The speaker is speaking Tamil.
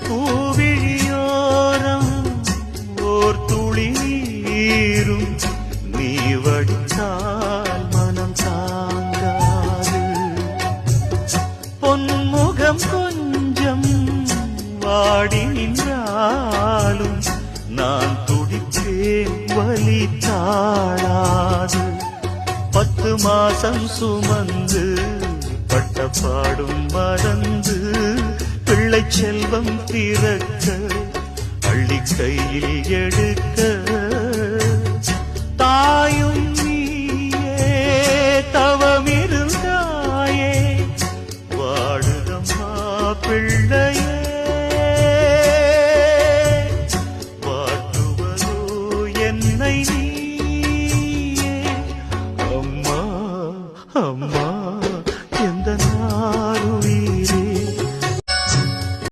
பூவிழியோரம் ஓர் துளி நீரும் நீ வடித்தால் மனம் தாங்காது. பொன்முகம் கொஞ்சம் வாடி நின்றாலும் நான் துடிப்பேன் வலி தாழாது. 10 மாசம் சுமந்து பட்டப்பாடும் மறந்து பிள்ளை செல்வம் பிறக்க அள்ளி கையில் எடுக்க தாயும்